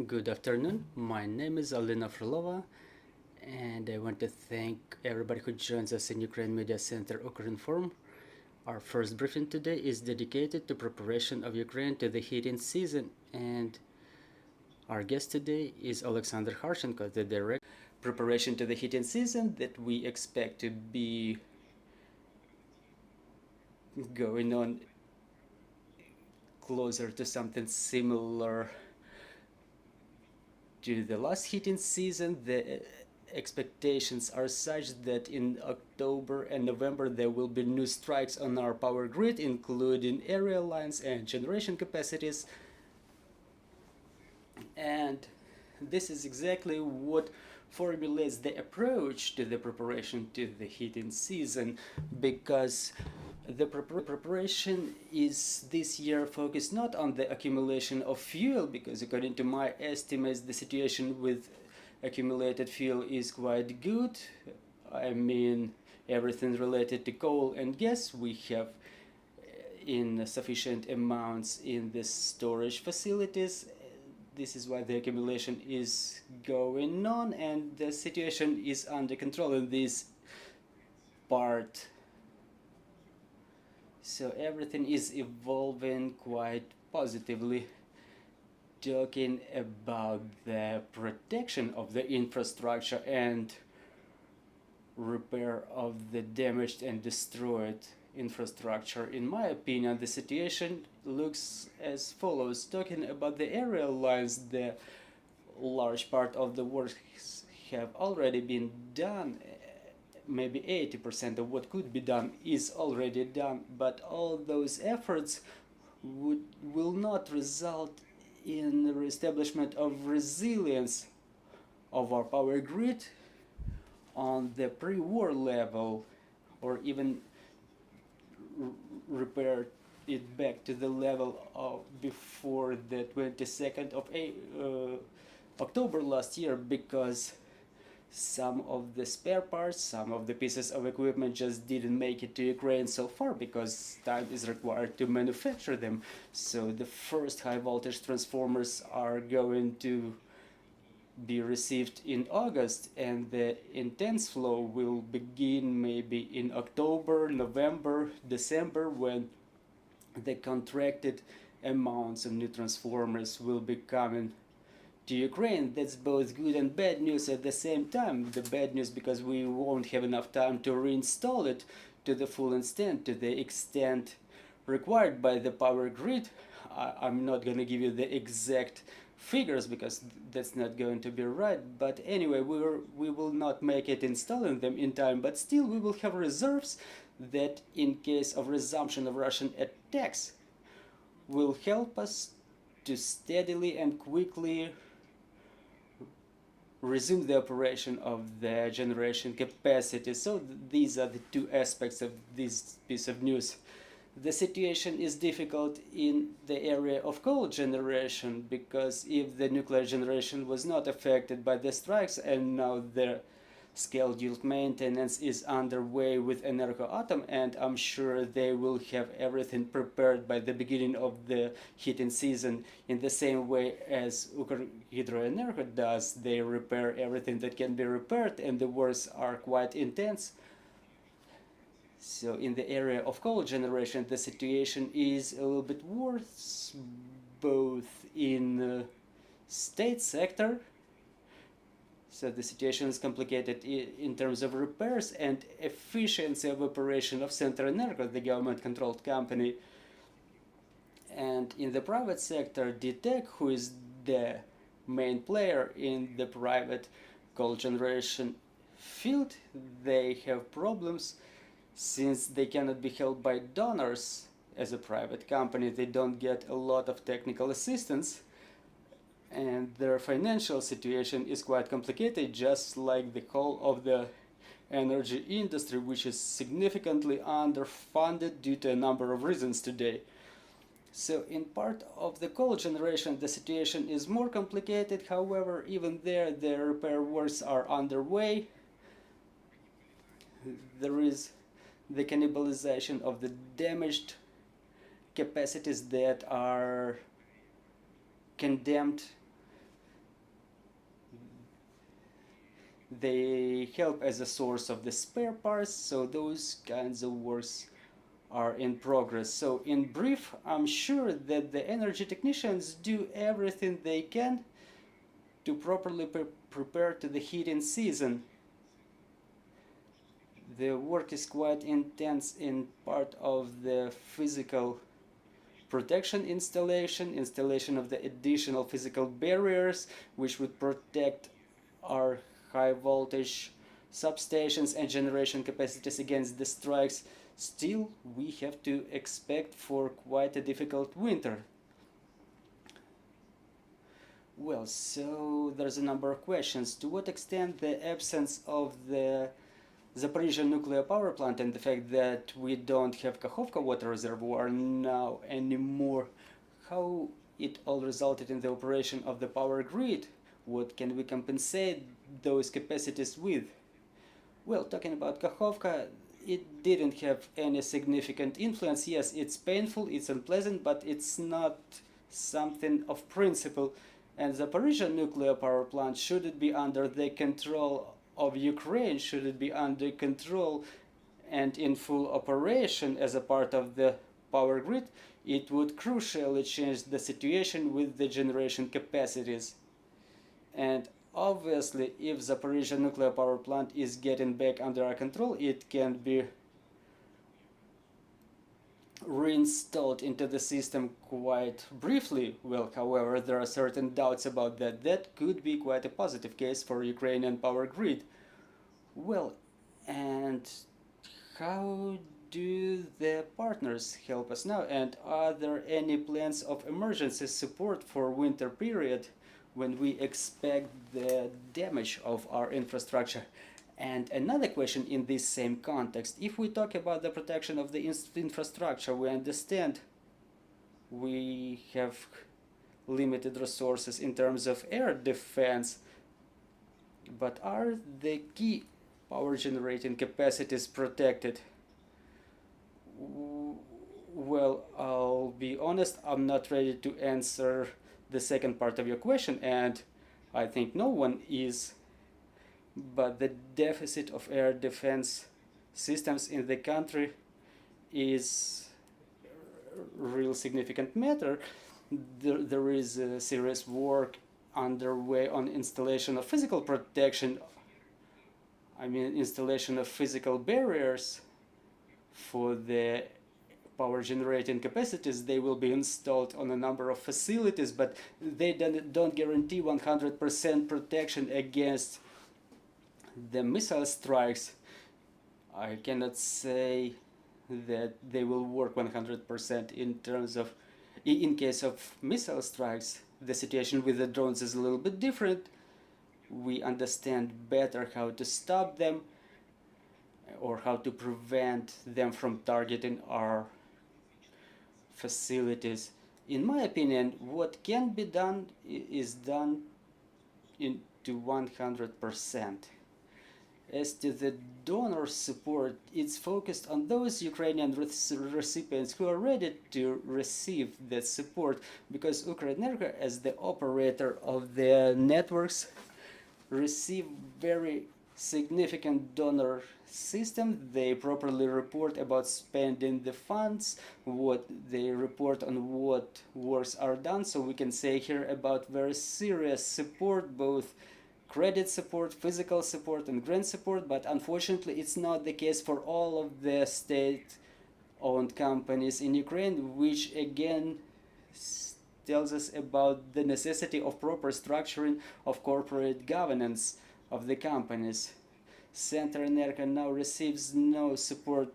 Good afternoon. My name is Alina Frolova, and I want to thank everybody who joins us in Ukraine Media Center Ukrinform. Our first briefing today is dedicated to preparation of Ukraine to the heating season, and our guest today is Oleksandr Kharchenko, the director preparation to the heating season that we expect to be going on closer to something similar to the last heating season. The expectations are such that in October and November there will be new strikes on our power grid, including area lines and generation capacities. And this is exactly what formulates the approach to the preparation to the heating season, because the preparation is this year focused not on the accumulation of fuel, because according to my estimates the situation with accumulated fuel is quite good. I mean, everything related to coal and gas we have in sufficient amounts in the storage facilities. This is why the accumulation is going on and the situation is under control in this part. So everything is evolving quite positively. Talking about the protection of the infrastructure and repair of the damaged and destroyed infrastructure, in my opinion, the situation looks as follows. Talking about the aerial lines, the large part of the work have already been done. Maybe 80% of what could be done is already done, but all those efforts will not result in the reestablishment of resilience of our power grid on the pre-war level, or even repair it back to the level of before the 22nd of October last year, because some of the spare parts, some of the pieces of equipment just didn't make it to Ukraine so far because time is required to manufacture them. So the first high voltage transformers are going to be received in August, and the intense flow will begin maybe in October, November, December, when the contracted amounts of new transformers will be coming to Ukraine. That's both good and bad news at the same time. The bad news because we won't have enough time to reinstall it to the full extent, to the extent required by the power grid. I'm not going to give you the exact figures because that's not going to be right, but anyway, we will not make it installing them in time, but still we will have reserves that in case of resumption of Russian attacks will help us to steadily and quickly resume the operation of the generation capacity. So these are the two aspects of this piece of news. The situation is difficult in the area of coal generation, because if the nuclear generation was not affected by the strikes and now the scheduled maintenance is underway with Energoatom, and I'm sure they will have everything prepared by the beginning of the heating season in the same way as Ukrohydroenergo does. They repair everything that can be repaired and the works are quite intense. So in the area of coal generation the situation is a little bit worse, both in state sector. So the situation is complicated in terms of repairs and efficiency of operation of Centrenergo, the government-controlled company. And in the private sector, DTEC, who is the main player in the private coal generation field, they have problems since they cannot be held by donors. As a private company, they don't get a lot of technical assistance, and their financial situation is quite complicated, just like the whole of the energy industry, which is significantly underfunded due to a number of reasons today. So in part of the coal generation the situation is more complicated. However, even there the repair works are underway. There is the cannibalization of the damaged capacities that are condemned They help as a source of the spare parts, so those kinds of works are in progress. So in brief, I'm sure that the energy technicians do everything they can to properly prepare to the heating season. The work is quite intense in part of the physical protection installation of the additional physical barriers which would protect our high voltage substations and generation capacities against the strikes. Still, we have to expect for quite a difficult winter. Well, so there's a number of questions. To what extent the absence of the Zaporizhia nuclear power plant and the fact that we don't have Kakhovka water reservoir now anymore, how it all resulted in the operation of the power grid? What can we compensate those capacities with? Well, talking about Kakhovka, it didn't have any significant influence. Yes, it's painful, it's unpleasant, but it's not something of principle. And Zaporizhia nuclear power plant, should it be under the control of Ukraine, should it be under control and in full operation as a part of the power grid, it would crucially change the situation with the generation capacities. And obviously, if Zaporizhia nuclear power plant is getting back under our control, it can be reinstalled into the system quite briefly. Well, however, there are certain doubts about that. That could be quite a positive case for Ukrainian power grid. Well, and how do the partners help us now? And are there any plans of emergency support for winter period when we expect the damage of our infrastructure? And another question in this same context, if we talk about the protection of the infrastructure, we understand we have limited resources in terms of air defense, but are the key power generating capacities protected? Well, I'll be honest, I'm not ready to answer the second part of your question, and I think no one is. But the deficit of air defense systems in the country is a real significant matter. There is a serious work underway on installation of physical protection. I mean, installation of physical barriers for the power generating capacities. They will be installed on a number of facilities, but they don't guarantee 100% protection against the missile strikes. I cannot say that they will work 100% in terms of, in case of missile strikes. The situation with the drones is a little bit different. We understand better how to stop them or how to prevent them from targeting our facilities. In my opinion, what can be done is done into 100%. As to the donor support, it's focused on those Ukrainian recipients who are ready to receive that support, because Ukrenergo, as the operator of the networks, receive very significant donor system. They properly report about spending the funds, what they report on what works are done. So we can say here about very serious support, both credit support, physical support, and grant support. But unfortunately, it's not the case for all of the state-owned companies in Ukraine, which again tells us about the necessity of proper structuring of corporate governance of the companies. Centrenergo now receives no support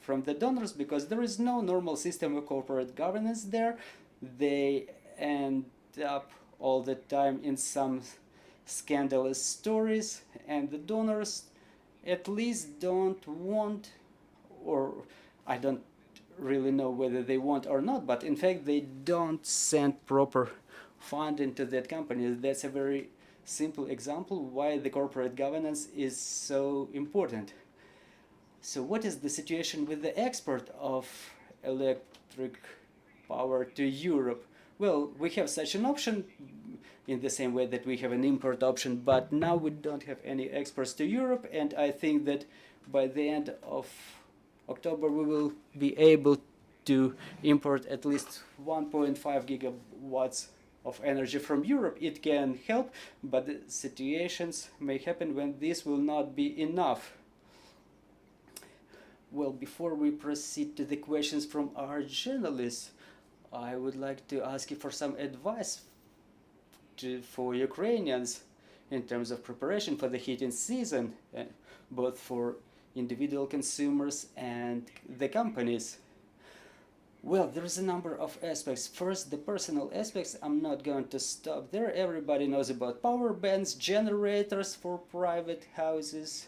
from the donors because there is no normal system of corporate governance there. They end up all the time in some scandalous stories, and the donors at least don't want, or I don't really know whether they want or not, but in fact they don't send proper funding to that company. That's a very simple example why the corporate governance is so important. So what is the situation with the export of electric power to Europe? Well, we have such an option in the same way that we have an import option, but now we don't have any exports to Europe, and I think that by the end of October we will be able to import at least 1.5 gigawatts of energy from Europe. It can help, but the situations may happen when this will not be enough. Well, before we proceed to the questions from our journalists, I would like to ask you for some advice for Ukrainians in terms of preparation for the heating season, both for individual consumers and the companies. Well, there's a number of aspects. First, the personal aspects. I'm not going to stop there. Everybody knows about power banks, generators for private houses.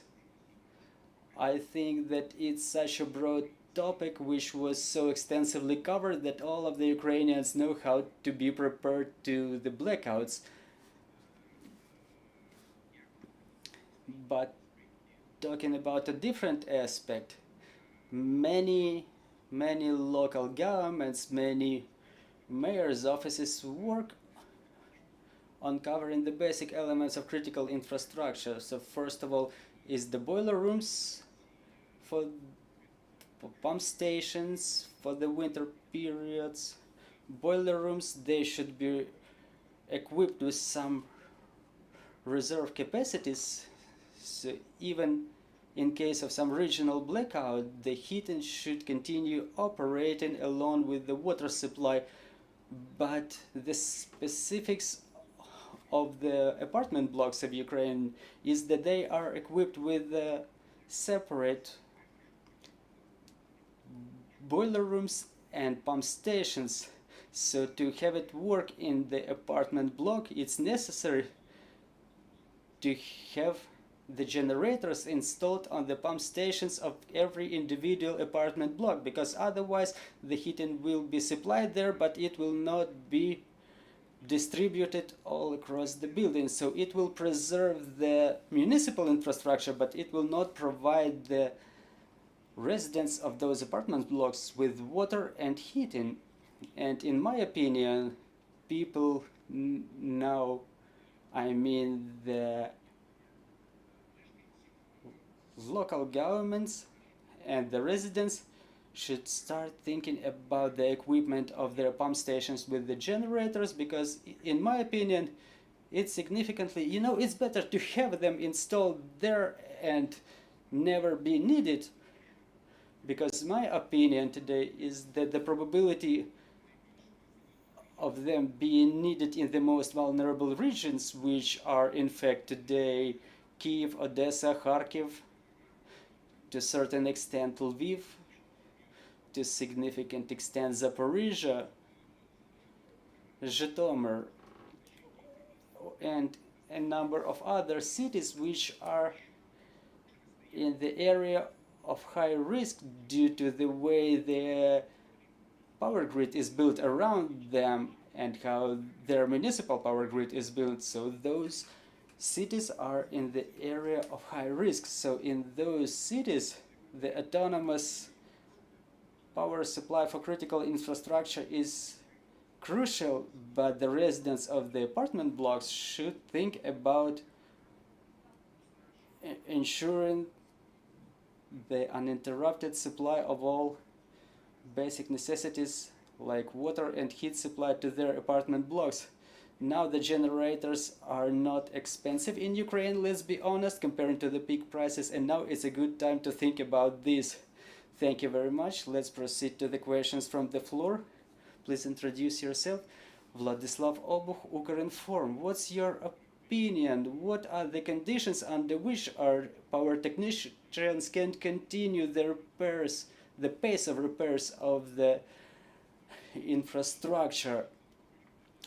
I think that it's such a broad topic which was so extensively covered that all of the Ukrainians know how to be prepared to the blackouts. But talking about a different aspect, many local governments, many mayors' offices work on covering the basic elements of critical infrastructure. So first of all is the boiler rooms for pump stations for the winter periods. Boiler rooms, they should be equipped with some reserve capacities, so even in case of some regional blackout, the heating should continue operating along with the water supply. But the specifics of the apartment blocks of Ukraine is that they are equipped with separate boiler rooms and pump stations. So to have it work in the apartment block, it's necessary to have the generators installed on the pump stations of every individual apartment block, because otherwise the heating will be supplied there, but it will not be distributed all across the building. So it will preserve the municipal infrastructure, but it will not provide the residents of those apartment blocks with water and heating. And in my opinion, people now, I mean the local governments and the residents, should start thinking about the equipment of their pump stations with the generators, because in my opinion it's significantly, it's better to have them installed there and never be needed, because my opinion today is that the probability of them being needed in the most vulnerable regions, which are in fact today Kyiv, Odessa, Kharkiv, to a certain extent Lviv, to a significant extent Zaporizhia, Zhytomyr, and a number of other cities which are in the area of high risk due to the way the power grid is built around them and how their municipal power grid is built. So those cities are in the area of high risk. So in those cities, the autonomous power supply for critical infrastructure is crucial, but the residents of the apartment blocks should think about ensuring the uninterrupted supply of all basic necessities like water and heat supply to their apartment blocks. Now the generators are not expensive in Ukraine, let's be honest, comparing to the peak prices, and now it's a good time to think about this. Thank you very much. Let's proceed to the questions from the floor. Please introduce yourself. Vladislav Obuch, Ukrinform. What's your opinion? What are the conditions under which our power technicians can continue the repairs, the pace of repairs of the infrastructure?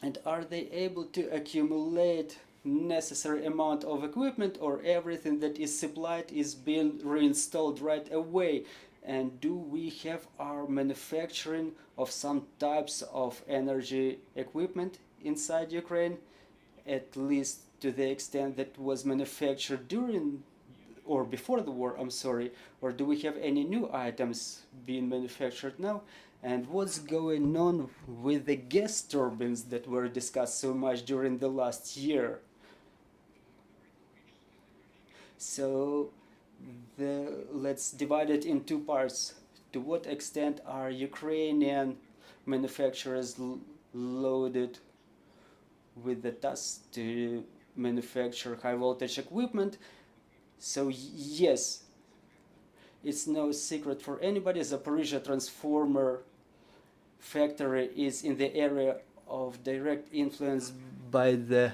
And are they able to accumulate necessary amount of equipment, or everything that is supplied is being reinstalled right away? And do we have our manufacturing of some types of energy equipment inside Ukraine, at least to the extent that was manufactured during or before the war, I'm sorry, or do we have any new items being manufactured now? And what's going on with the gas turbines that were discussed so much during the last year? So let's divide it in two parts. To what extent are Ukrainian manufacturers loaded with the task to manufacture high voltage equipment? So yes, it's no secret for anybody, Zaporizhia transformer factory is in the area of direct influence by the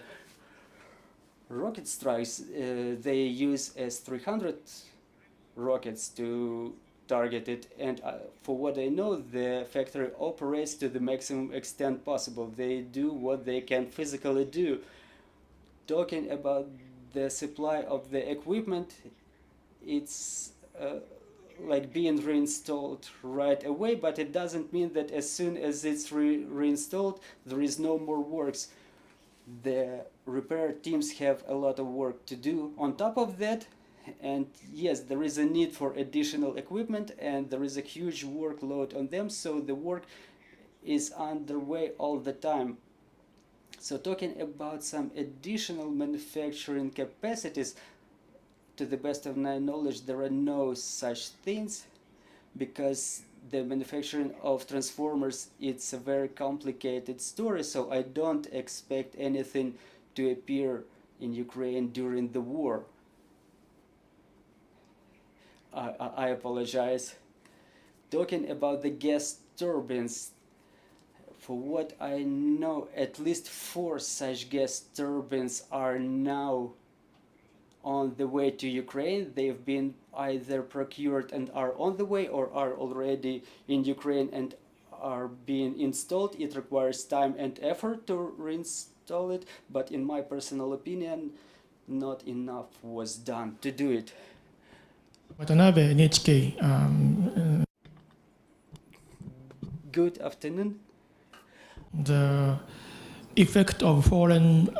rocket strikes. They use S-300 rockets to target it, and for what I know, the factory operates to the maximum extent possible. They do what they can physically do. Talking about the supply of the equipment, it's like being reinstalled right away, but it doesn't mean that as soon as it's reinstalled, there is no more works. The repair teams have a lot of work to do on top of that, and yes, there is a need for additional equipment, and there is a huge workload on them, so the work is underway all the time. So talking about some additional manufacturing capacities, to the best of my knowledge, there are no such things, because the manufacturing of transformers, it's a very complicated story, so I don't expect anything to appear in Ukraine during the war. I apologize. Talking about the gas turbines, for what I know, at least 4 such gas turbines are now on the way to Ukraine. They've been either procured and are on the way, or are already in Ukraine and are being installed. It requires time and effort to reinstall it, but in my personal opinion, not enough was done to do it. Watanabe, NHK. Good afternoon. The effect of foreign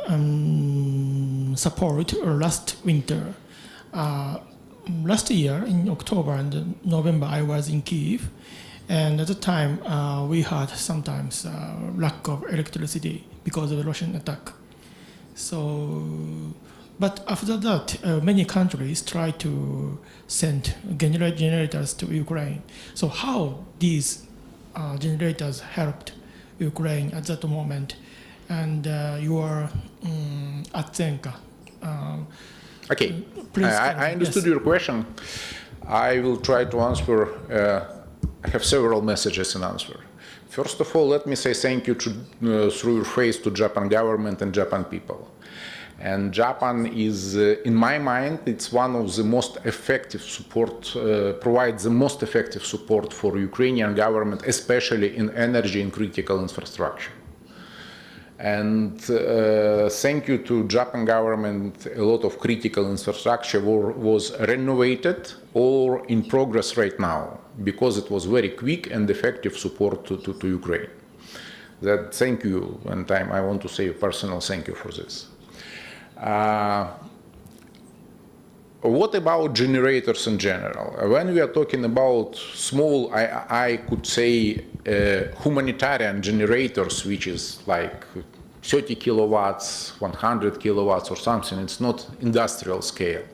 support last winter. Last year in October and November, I was in Kyiv, and at the time we had sometimes lack of electricity because of the Russian attack. So, but after that, many countries try to send generators to Ukraine. So how these generators helped Ukraine at that moment, and your Atsenka. Okay, please, I understood yes. your question. I will try to answer. I have several messages in answer. First of all, let me say thank you through your face to Japan government and Japan people. And Japan is, in my mind, it's one of the most effective support, provides the most effective support for Ukrainian government, especially in energy and critical infrastructure. And thank you to Japan government, a lot of critical infrastructure was renovated or in progress right now, because it was very quick and effective support to Ukraine. That thank you, and I want to say a personal thank you for this. What about generators in general? When we are talking about small, I could say humanitarian generators, which is like 30 kilowatts, 100 kilowatts or something, it's not industrial scale.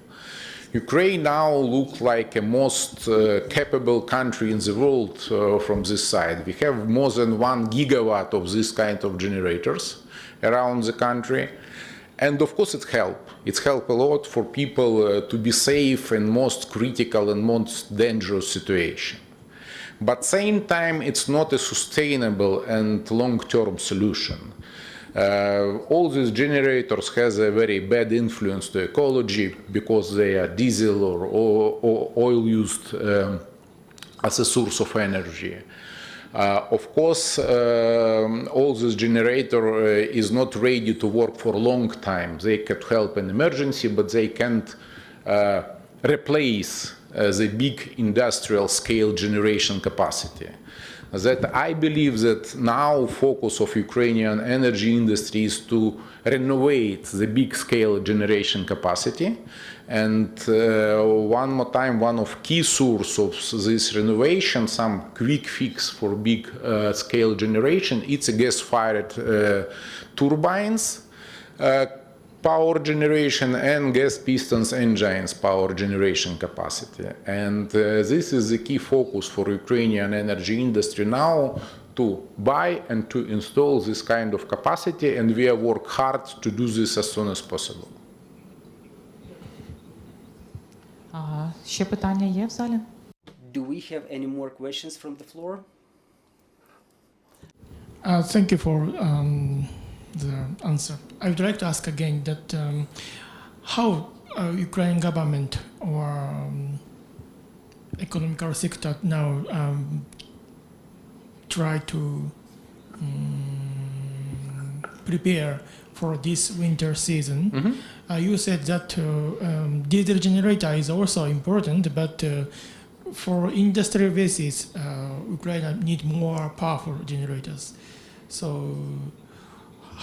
Ukraine now looks like a most capable country in the world from this side. We have more than 1 gigawatt of this kind of generators around the country. And of course it helps. It helps a lot for people to be safe in most critical and most dangerous situation. But at the same time, it's not a sustainable and long-term solution. All these generators has a very bad influence to ecology because they are diesel or oil used as a source of energy. Of course, all this generator is not ready to work for a long time. They can help in emergency, but they can't replace the big industrial scale generation capacity. that I believe that now focus of Ukrainian energy industry is to renovate the big scale generation capacity. And one more time, one of key source of this renovation, some quick fix for big scale generation, it's a gas-fired turbines, power generation and gas pistons engines power generation capacity. And this is the key focus for Ukrainian energy industry now, to buy and to install this kind of capacity, and we work hard to do this as soon as possible. Ще питання є в залі? Do we have any more questions from the floor? Thank you for the answer. I would like to ask again that how Ukrainian government or economical sector now try to prepare for this winter season. You said that diesel generator is also important, but for industrial basis, Ukraine need more powerful generators. So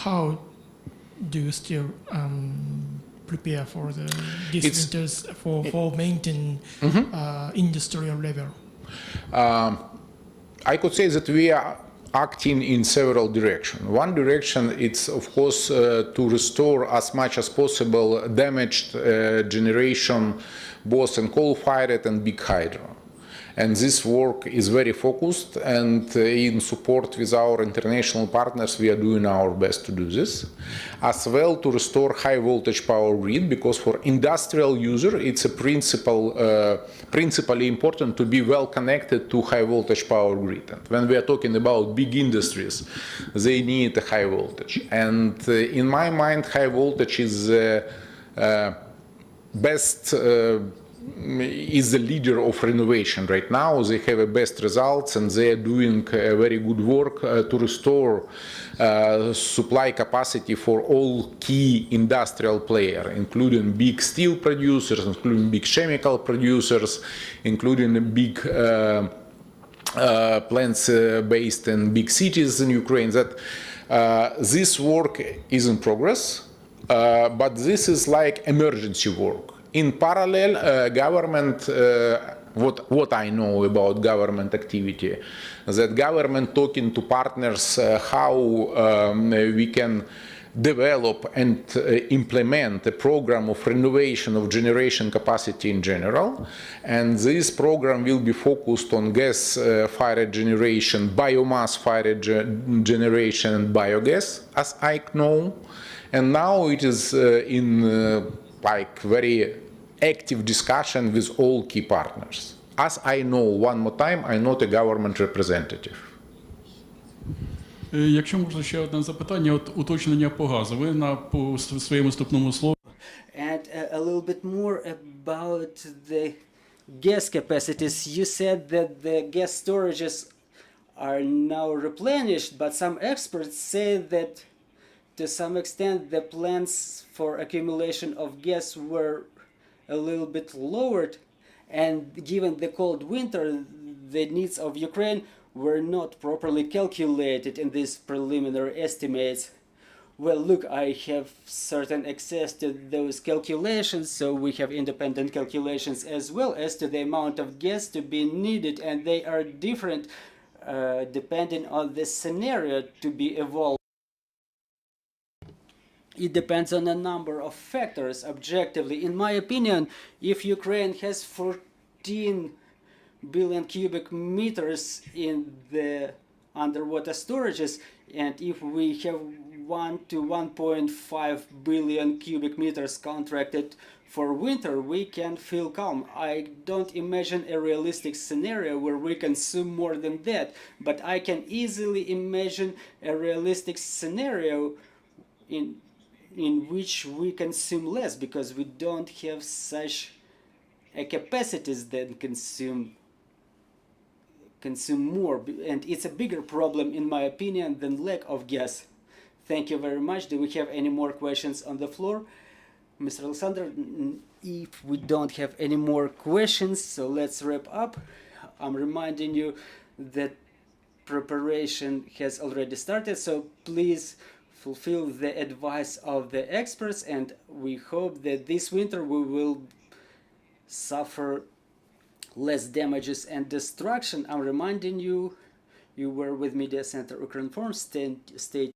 how do you still prepare for these winters for maintain industrial level? I could say that we are acting in several directions. One direction is, of course, to restore as much as possible damaged generation, both in coal-fired and big hydro. And this work is very focused, and in support with our international partners, we are doing our best to do this. As well, to restore high voltage power grid, because for industrial user, it's a principally important to be well connected to high voltage power grid. And when we are talking about big industries, they need a high voltage. And in my mind, high voltage is best is the leader of renovation right now. They have the best results, and they are doing very good work to restore supply capacity for all key industrial players, including big steel producers, including big chemical producers, including big plants based in big cities in Ukraine. That this work is in progress, but this is like emergency work. In parallel, government, what I know about government activity, that government talking to partners how we can develop and implement a program of renovation of generation capacity in general. And this program will be focused on gas-fired generation, biomass-fired generation, and biogas, as I know. And now it is in like very active discussion with all key partners. As I know, one more time, I'm not a government representative. Якщо можна ще одне запитання, от уточнення по газу. Ви по своєму вступному слові. And a little bit more about the gas capacities. You said that the gas storages are now replenished, but some experts say that to some extent the plans for accumulation of gas were a little bit lowered, and given the cold winter, the needs of Ukraine were not properly calculated in these preliminary estimates. Well, look, I have certain access to those calculations, so we have independent calculations as well as to the amount of gas to be needed, and they are different depending on the scenario to be evolved. It depends on a number of factors objectively. In my opinion, if Ukraine has 14 billion cubic meters in the underwater storages, and if we have 1 to 1.5 billion cubic meters contracted for winter, we can feel calm. I don't imagine a realistic scenario where we consume more than that, but I can easily imagine a realistic scenario in which we consume less, because we don't have such a capacities that consume more, and it's a bigger problem in my opinion than lack of gas. Thank you very much. Do we have any more questions on the floor? Mr. Oleksandr, if we don't have any more questions, so let's wrap up. I'm reminding you that preparation has already started, so please fulfill the advice of the experts, and we hope that this winter we will suffer less damages and destruction. I'm reminding you, you were with Media Center Ukraine Forum. Stay